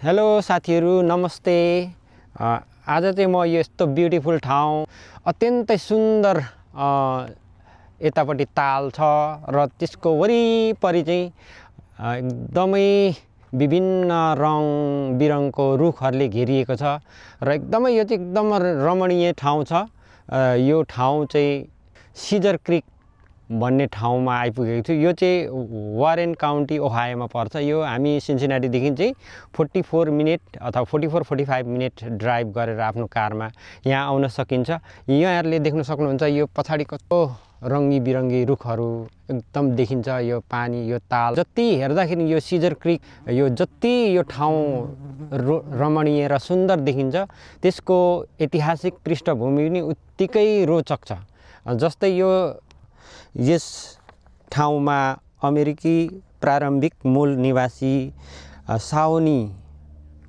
Hello साथीहरू नमस्ते। आज चाहिँ म यस्तो ब्युटिफुल ठाउँ अत्यन्तै सुन्दर यतापट्टि ताल छ र त्यसको वरिपरि चाहिँ एकदमै विभिन्न रङ बिरङको रुखहरूले घेरिएको छ र एकदमै यो चाहिँ एकदम रमणीय ठाउँ छ। यो ठाउँ चाहिँ सिजर क्रिक भन्ने ठाउँमा आइपुगेको छु। यो चाहिँ वारेन काउन्टी ओहायोमा पर्छ। यो हामी सिन्सिनाटीदेखि चाहिँ 44 मिनट अथवा 44-45 मिनट ड्राइभ गरेर आफ्नो कारमा यहाँ आउन सकिन्छ। यहाँहरूले देख्न सक्नुहुन्छ यो पछाडि कस्तो रङ्गी बिरङ्गी रुखहरू एकदम देखिन्छ। यो पानी, यो ताल जति हेर्दाखेरि यो सिजर क्रिक यो जति यो ठाउँ रमणीय र सुन्दर देखिन्छ त्यसको ऐतिहासिक पृष्ठभूमि पनि उत्तिकै रोचक छ। जस्तै यस ठाउँमा अमेरिकी प्रारम्भिक मूल निवासी साओनी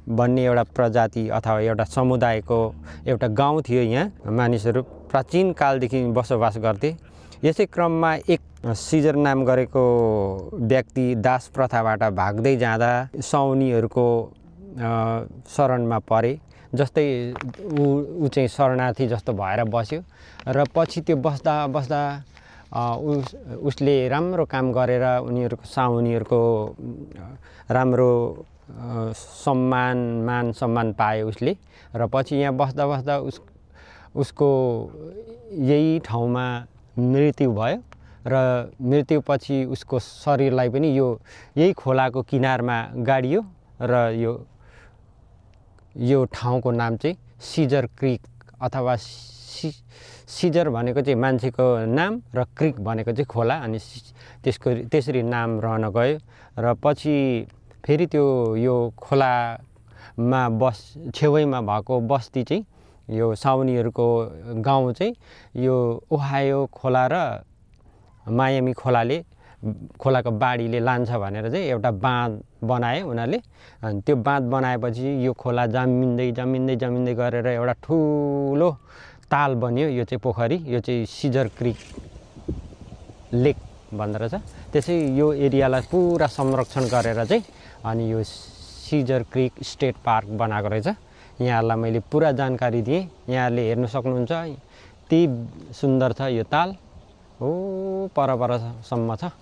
भन्ने एउटा प्रजाति अथवा एउटा समुदायको एउटा गाउँ थियो। यहाँ मानिसहरू प्राचीन कालदेखि बसोबास गर्थे। यसै क्रममा एक सिजर नाम गरेको व्यक्ति दास प्रथाबाट भाग्दै जाँदा साओनीहरूको शरणमा परे। जस्तै ऊ चाहिँ शरणार्थी जस्तो भएर बस्यो र पछि त्यो बस्दा बस्दा उसले राम्रो काम गरेर उनीहरूको साउनीहरूको राम्रो मान सम्मान पायो उसले। र पछि यहाँ बस्दा बस्दा उसको यही ठाउँमा मृत्यु भयो र मृत्युपछि उसको शरीरलाई पनि यही खोलाको किनारमा गाडियो र यो ठाउँको नाम चाहिँ सिजर क्रिक अथवा सिजर भनेको चाहिँ मान्छेको नाम र क्रिक भनेको चाहिँ खोला, अनि त्यसरी नाम रहन गयो। र पछि फेरि यो खोलामा छेउमा भएको बस्ती चाहिँ यो साउनीहरूको गाउँ चाहिँ यो ओहायो खोला र मायामी खोलाको बाढीले लान्छ भनेर चाहिँ एउटा बाँध बनाए उनीहरूले। अनि त्यो बाँध बनाएपछि यो खोला जमिँदै गरेर एउटा ठुलो ताल बन्यो। यो चाहिँ पोखरी, यो चाहिँ सिजर क्रिक लेक भन्दो रहेछ। त्यसै यो एरियालाई पुरा संरक्षण गरेर चाहिँ अनि यो सिजर क्रिक स्टेट पार्क बनाएको रहेछ। यहाँहरूलाई मैले पुरा जानकारी दिएँ। यहाँहरूले हेर्न सक्नुहुन्छ यति सुन्दर छ यो ताल, परसम्म छ।